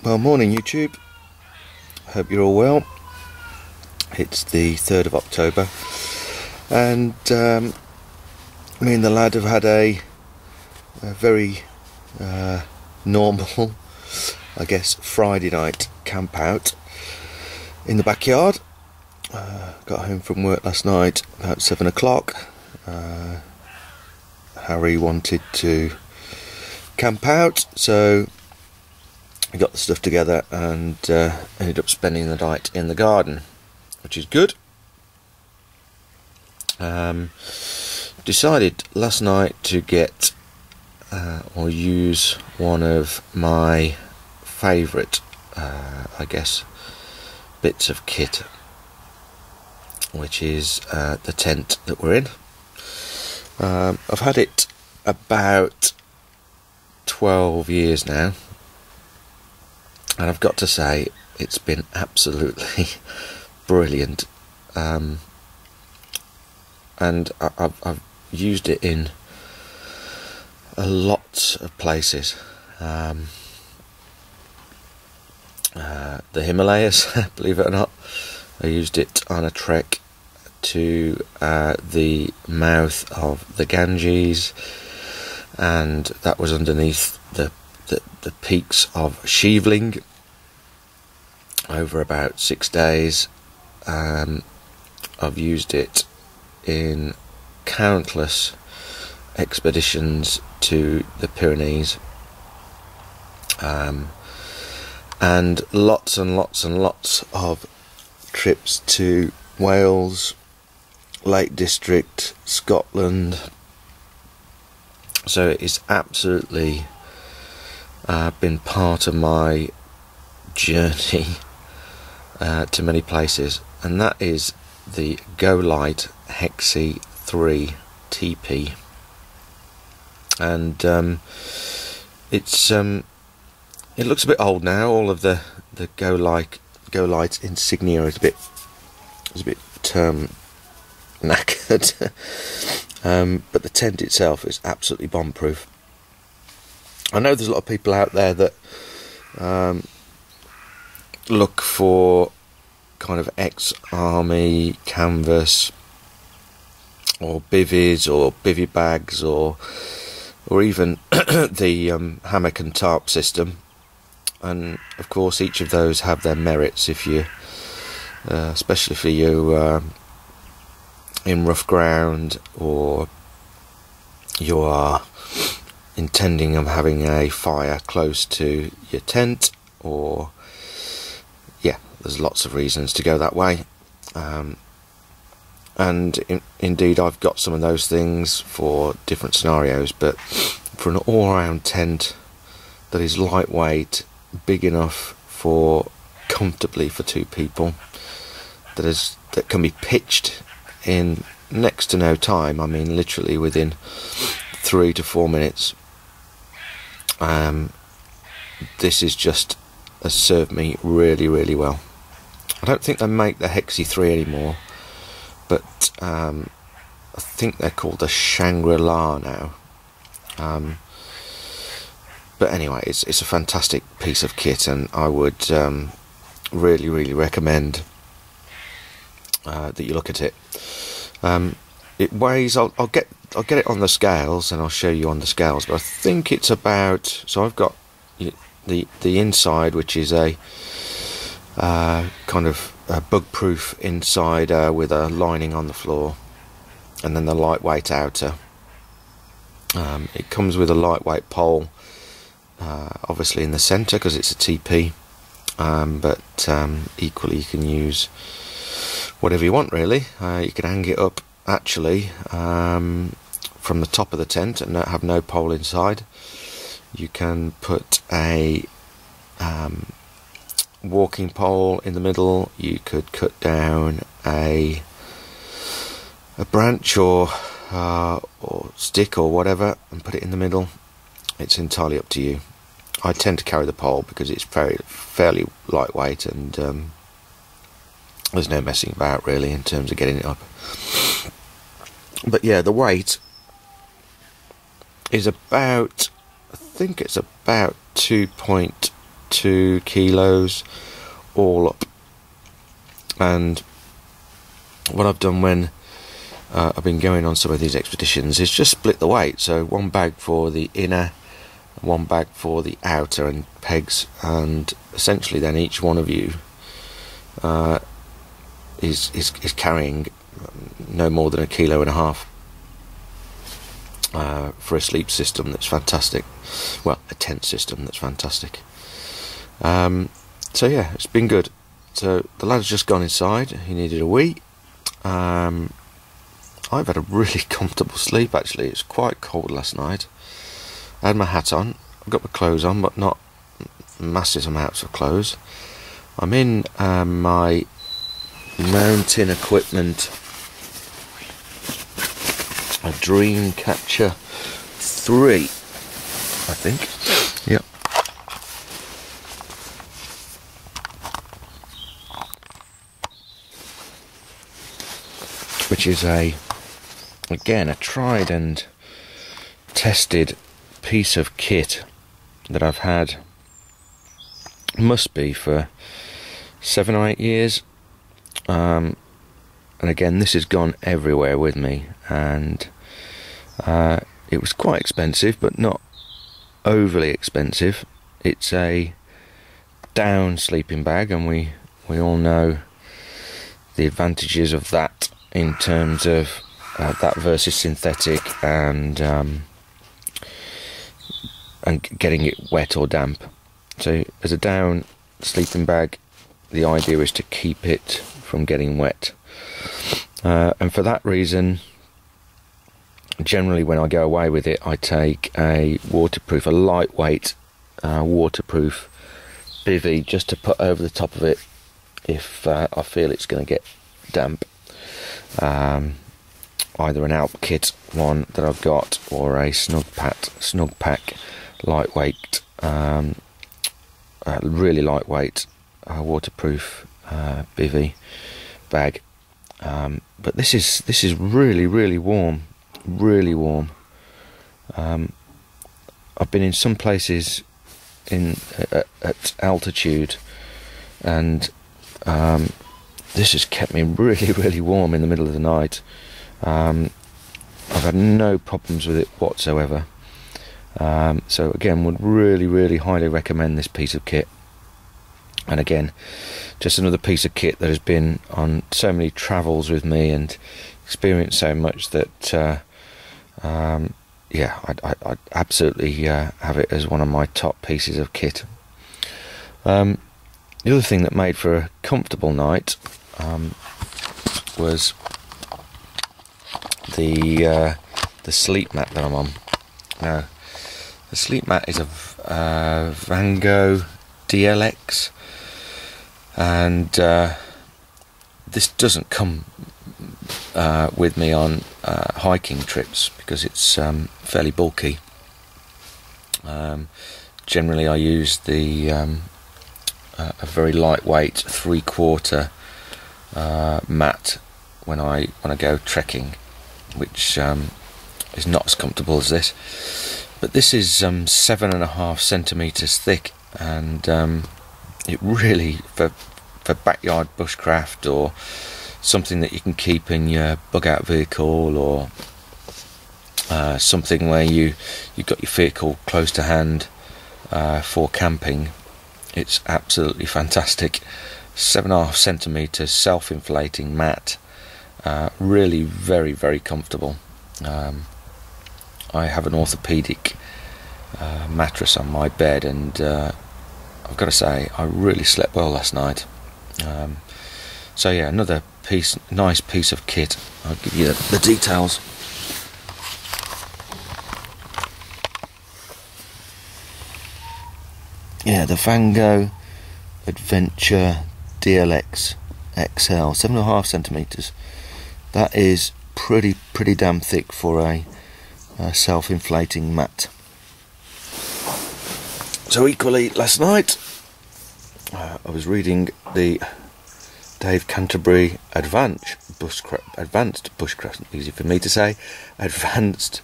Well, morning YouTube. Hope you're all well. It's the 3rd of October and me and the lad have had a very normal, I guess, Friday night camp out in the backyard. Got home from work last night about 7 o'clock. Harry wanted to camp out, so we got the stuff together and ended up spending the night in the garden, which is good. Decided last night to get or use one of my favourite, I guess, bits of kit, which is the tent that we're in. I've had it about 12 years now, and I've got to say it's been absolutely brilliant, and I've used it in a lot of places. The Himalayas, believe it or not. I used it on a trek to the mouth of the Ganges, and that was underneath the peaks of Shivling over about 6 days. I've used it in countless expeditions to the Pyrenees, and lots and lots and lots of trips to Wales, Lake District, Scotland. So it's absolutely been part of my journey to many places, and that is the Golight Hexi 3 TP. And it looks a bit old now. All of the Golight insignia is a bit knackered. But the tent itself is absolutely bomb-proof. I know there's a lot of people out there that look for kind of ex-army canvas or bivvies or bivvy bags or even the hammock and tarp system, and of course each of those have their merits if you especially for you in rough ground, or you are intending of having a fire close to your tent, or yeah, there's lots of reasons to go that way. And indeed I've got some of those things for different scenarios, but for an all-round tent that is lightweight, big enough for comfortably for 2 people, that can be pitched in next to no time, I mean literally within 3 to 4 minutes, this is just has served me really, really well. I don't think they make the Hexi 3 anymore, but I think they're called the Shangri-La now. But anyway, it's a fantastic piece of kit, and I would really, really recommend that you look at it. It weighs. I'll get it on the scales, and I'll show you on the scales. But I think it's about. So I've got the inside, which is a kind of a bug-proof inside with a lining on the floor, and then the lightweight outer. It comes with a lightweight pole, obviously in the centre because it's a TP, but equally you can use whatever you want really. You can hang it up actually from the top of the tent and have no pole inside. You can put a walking pole in the middle. You could cut down a branch or stick or whatever and put it in the middle. It's entirely up to you. I tend to carry the pole because it's fairly lightweight, and there's no messing about really in terms of getting it up. But yeah, the weight is about, I think it's about 2.2 2 kilos all up. And what I've done when I've been going on some of these expeditions is just split the weight. So 1 bag for the inner, 1 bag for the outer and pegs, and essentially then each one of you is carrying no more than 1.5 kilos for a sleep system that's fantastic. Well, a tent system that's fantastic. So yeah, it's been good. So the lad's just gone inside. He needed a wee. I've had a really comfortable sleep actually. It's quite cold last night. I had my hat on. I've got my clothes on, but not massive amounts of clothes. I'm in my mountain equipment, a Dreamcatcher 3, I think. Yep. Which is again a tried and tested piece of kit that I've had, must be for 7 or 8 years. And again, this has gone everywhere with me, and it was quite expensive, but not overly expensive. It's a down sleeping bag, and we all know the advantages of that in terms of that versus synthetic, and getting it wet or damp. So as a down sleeping bag, the idea is to keep it from getting wet, and for that reason, generally when I go away with it, I take a lightweight waterproof bivvy just to put over the top of it if I feel it's going to get damp. Either an Alp Kit one that I've got, or a Snugpak lightweight, really lightweight waterproof bivvy bag. But this is really warm, really warm. I've been in some places at altitude, and this has kept me really warm in the middle of the night. I've had no problems with it whatsoever. So again, would really highly recommend this piece of kit. And again, just another piece of kit that has been on so many travels with me and experienced so much that yeah, I'd absolutely have it as one of my top pieces of kit. The other thing that made for a comfortable night was the sleep mat that I'm on. Now, the sleep mat is a Vango DLX, and this doesn't come with me on hiking trips because it's fairly bulky. Generally I use the a very lightweight 3/4 mat when I go trekking, which is not as comfortable as this, but this is 7.5 centimeters thick, and it really, for backyard bushcraft or something that you can keep in your bug out vehicle, or something where you've got your vehicle close to hand for camping, it's absolutely fantastic. 7.5 centimeters self-inflating mat, really very comfortable. I have an orthopedic mattress on my bed, and I've got to say I really slept well last night. So yeah, another nice piece of kit. I'll give you the details. Yeah, the Vango Adventure DLX XL, 7.5 centimeters. That is pretty damn thick for a self-inflating mat. So equally, last night I was reading the Dave Canterbury Advanced Bushcraft, easy for me to say, Advanced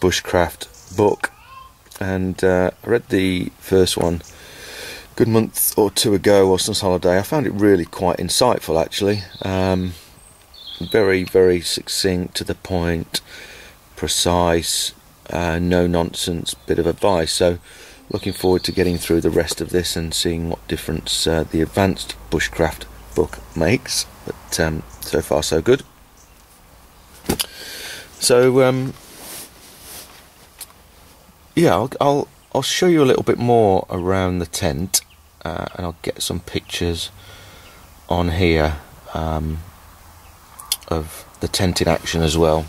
Bushcraft book, and I read the first one good month or two ago whilst on holiday. I found it really quite insightful, actually. Very, very succinct, to the point, precise, no nonsense bit of advice. So looking forward to getting through the rest of this and seeing what difference the advanced bushcraft book makes. But so far so good. So yeah, I'll show you a little bit more around the tent, and I'll get some pictures on here of the tent in action as well,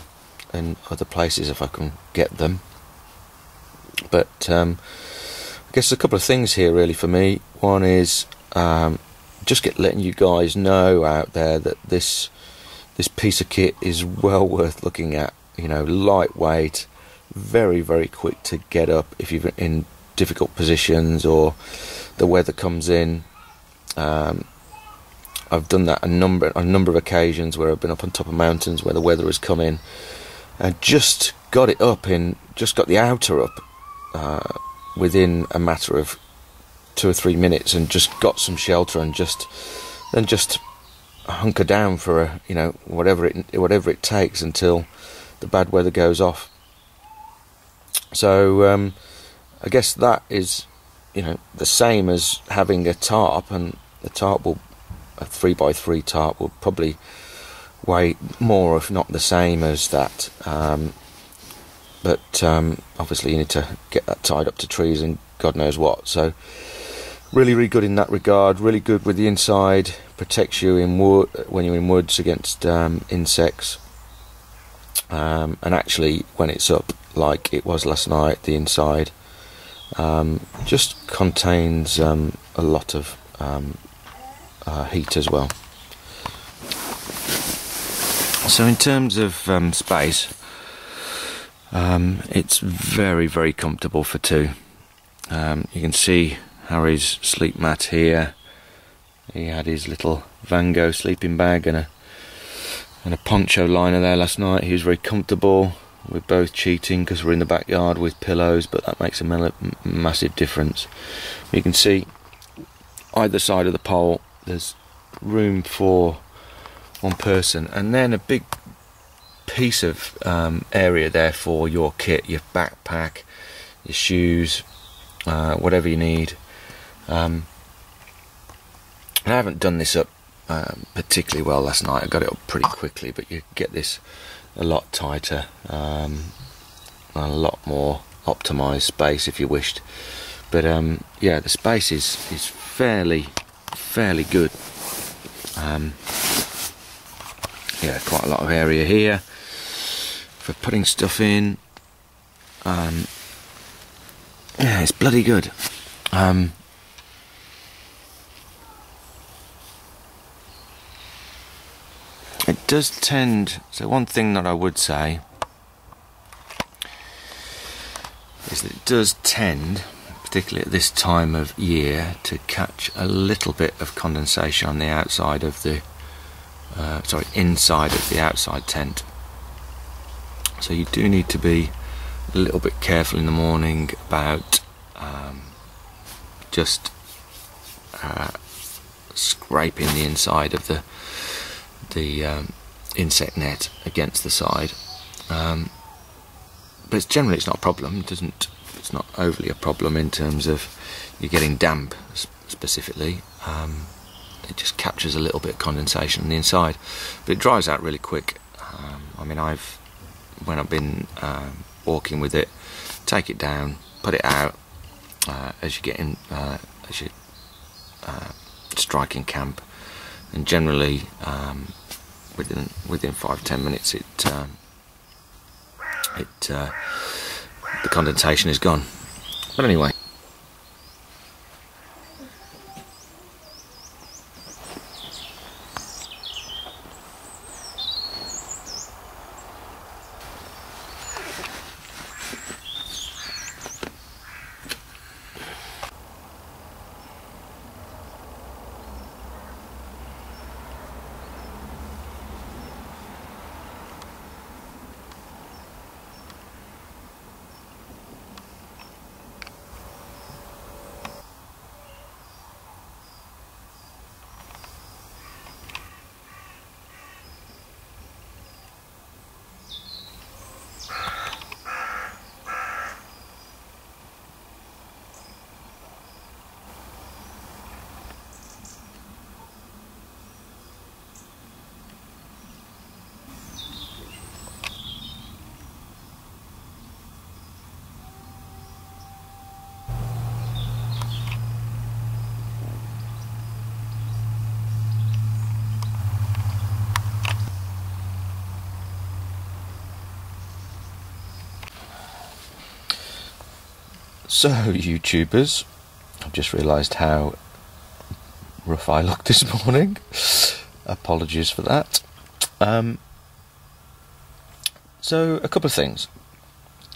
and other places if I can get them. But I guess a couple of things here really for me. One is just letting you guys know out there that this piece of kit is well worth looking at. You know, lightweight, very, very quick to get up if you're in difficult positions or the weather comes in. I've done that a number of occasions where I've been up on top of mountains where the weather has come in, and just got it up just got the outer up within a matter of 2 or 3 minutes, and just got some shelter, and just hunker down for whatever it takes until the bad weather goes off. So I guess that is the same as having a tarp, and a 3x3 tarp will probably weigh more, if not the same as that. But obviously you need to get that tied up to trees and God knows what. So really, really good in that regard. Really good with the inside. Protects you when you're in woods against insects. And actually, when it's up, like it was last night, the inside just contains a lot of heat as well. So in terms of space, it's very, very comfortable for two. You can see Harry's sleep mat here. He had his little Van Gogh sleeping bag and a poncho liner there last night. He was very comfortable. We're both cheating because we're in the backyard with pillows, but that makes a massive difference. You can see either side of the pole there's room for one person, and then a big piece of area there for your kit, your backpack, your shoes, whatever you need. I haven't done this up particularly well last night. I got it up pretty quickly, but you get this a lot tighter, a lot more optimised space if you wished. But yeah, the space is fairly good. Yeah, quite a lot of area here for putting stuff in. Yeah, it's bloody good. It does tend, so one thing that I would say is that it does tend, particularly at this time of year, to catch a little bit of condensation on the outside of the inside of the outside tent. So you do need to be a little bit careful in the morning about just scraping the inside of the insect net against the side, but generally it's not a problem. It's not overly a problem in terms of you getting damp specifically. It just captures a little bit of condensation on the inside, but it dries out really quick. I mean, when I've been walking with it, take it down, put it out as you get in, as you strike in camp, and generally within 5-10 minutes the condensation is gone. But anyway, So, YouTubers, I've just realised how rough I look this morning. Apologies for that. So, a couple of things.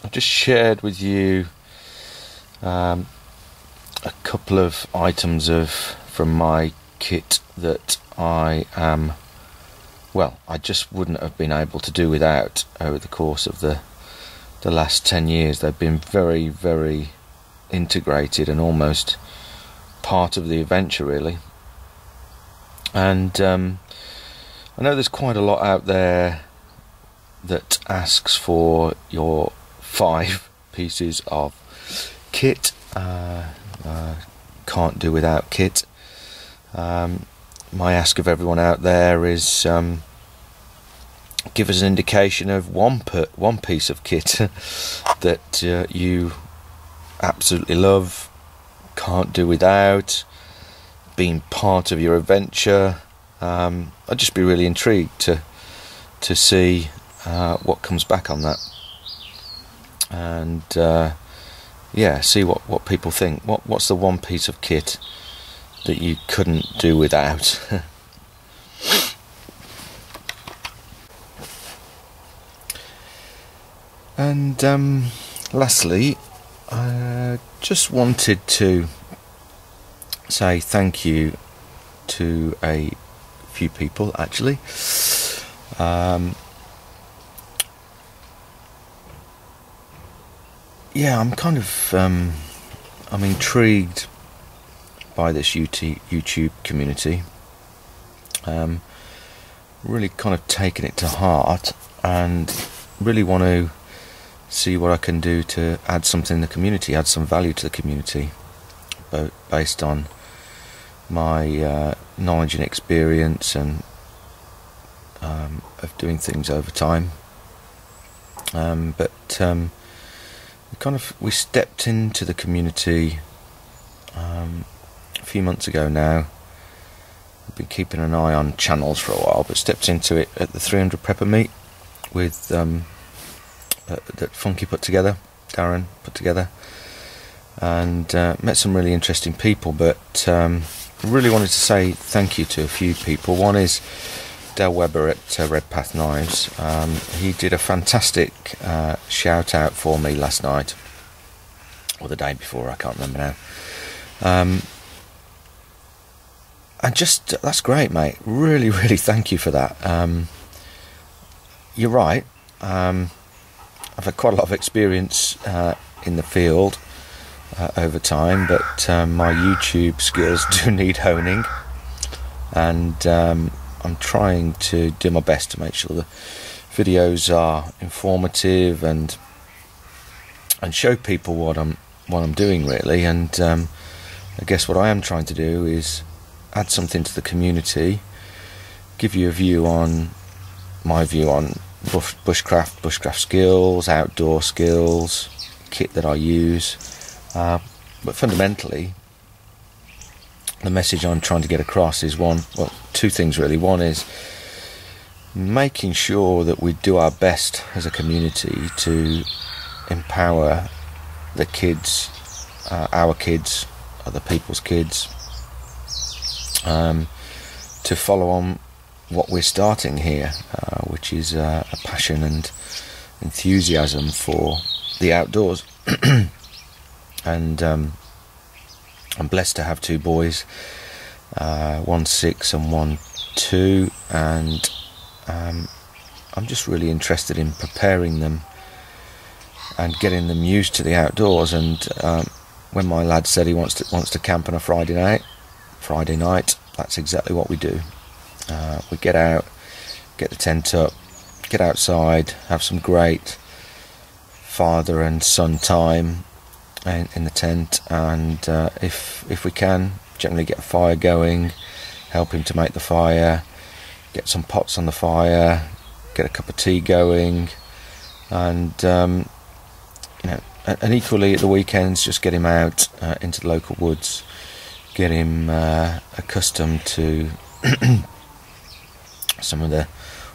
I've just shared with you a couple of items from my kit that I just wouldn't have been able to do without over the course of the last 10 years. They've been very, very integrated and almost part of the adventure, really. And I know there's quite a lot out there that asks for your 5 pieces of kit. Can't do without kit. My ask of everyone out there is give us an indication of one piece of kit that you absolutely love, can't do without, being part of your adventure. I'd just be really intrigued to see what comes back on that, and see what people think. What's the one piece of kit that you couldn't do without? And lastly, I just wanted to say thank you to a few people, actually. I'm kind of I'm intrigued by this YouTube community. Really kind of taken it to heart and really want to see what I can do to add something in the community, add some value to the community, based on my knowledge and experience and of doing things over time. We stepped into the community a few months ago now. I've been keeping an eye on channels for a while, but stepped into it at the 300 Prepper meet with that Funky put together, Darren put together, and met some really interesting people. But really wanted to say thank you to a few people. One is Del Weber at Redpath Knives. He did a fantastic shout out for me last night, or the day before, I can't remember now. And just, that's great, mate. Really, really thank you for that. You're right. I've had quite a lot of experience in the field over time, but my YouTube skills do need honing, and I'm trying to do my best to make sure the videos are informative and show people what I'm doing, really. And I guess what I am trying to do is add something to the community, give you my view on bushcraft skills, outdoor skills, kit that I use, but fundamentally the message I'm trying to get across is two things really. One is making sure that we do our best as a community to empower the kids, our kids, other people's kids, to follow on what we're starting here, which is a passion and enthusiasm for the outdoors. And I'm blessed to have 2 boys, 1 6 and 1 2, and I'm just really interested in preparing them and getting them used to the outdoors. And when my lad said he wants to camp on a Friday night, that's exactly what we do. We get out, get the tent up, get outside, have some great father and son time in the tent, and if we can, generally get a fire going, help him to make the fire, get some pots on the fire, get a cup of tea going, and and equally at the weekends, just get him out into the local woods, get him accustomed to some of the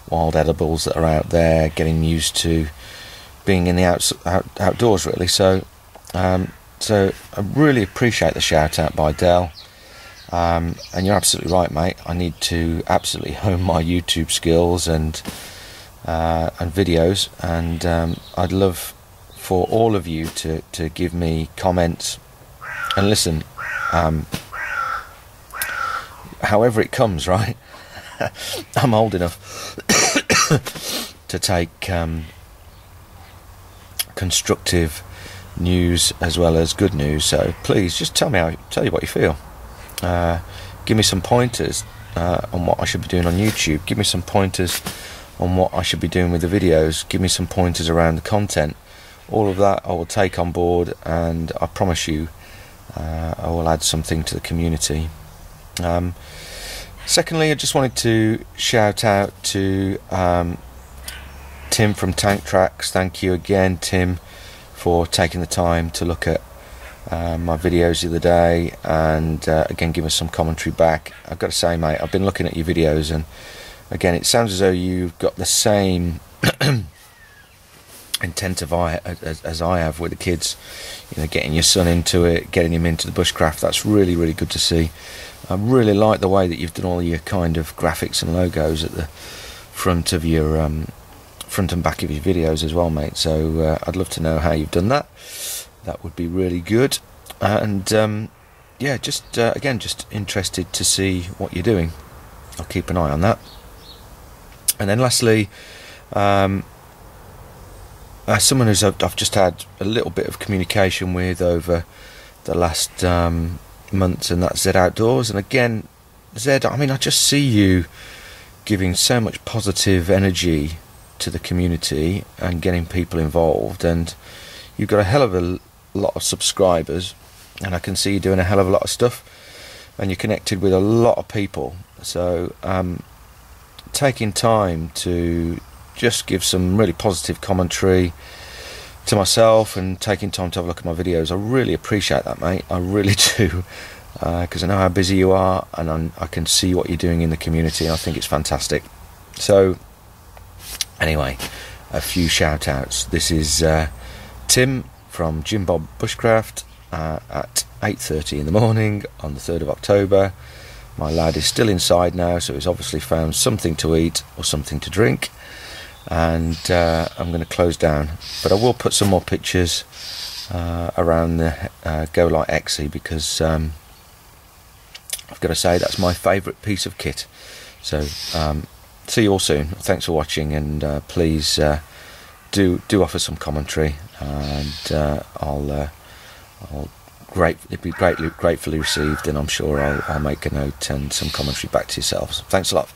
wild edibles that are out there, getting used to being in the outdoors, really. So So I really appreciate the shout out by Dell. And you're absolutely right, mate. I need to absolutely hone my YouTube skills and videos, and I'd love for all of you to give me comments and listen, however it comes, right? I'm old enough to take constructive news as well as good news, so please just tell you what you feel. Give me some pointers on what I should be doing on YouTube. Give me some pointers on what I should be doing with the videos. Give me some pointers around the content. All of that I will take on board, and I promise you I will add something to the community. Secondly, I just wanted to shout out to Tim from Tank Tracks. Thank you again, Tim, for taking the time to look at my videos the other day, and again give us some commentary back. I've got to say, mate, I've been looking at your videos, and again it sounds as though you've got the same intent of as I have with the kids, you know, getting your son into it, getting him into the bushcraft. That's really, really good to see. I really like the way that you've done all your kind of graphics and logos at the front of your front and back of your videos as well, mate. So I'd love to know how you've done that. That would be really good. And yeah, just again, just interested to see what you're doing. I'll keep an eye on that. And then lastly, someone who's I've just had a little bit of communication with over the last months, and that's Zed Outdoors. And again, Zed, I mean, I just see you giving so much positive energy to the community and getting people involved, and you've got a hell of a lot of subscribers, and I can see you doing a hell of a lot of stuff, and you're connected with a lot of people. So taking time to just give some really positive commentary to myself and taking time to have a look at my videos, I really appreciate that, mate. I really do, because I know how busy you are, and I can see what you're doing in the community, and I think it's fantastic. So anyway, a few shout outs. This is Tim from Jim Bob Bushcraft at 8:30 in the morning on the 3rd of October. My lad is still inside now, so he's obviously found something to eat or something to drink, and I'm going to close down, but I will put some more pictures around the GoLite XE, because I've got to say that's my favourite piece of kit. So see you all soon. Thanks for watching, and please do offer some commentary, and it'd be gratefully received, and I'm sure I'll make a note and some commentary back to yourselves. Thanks a lot.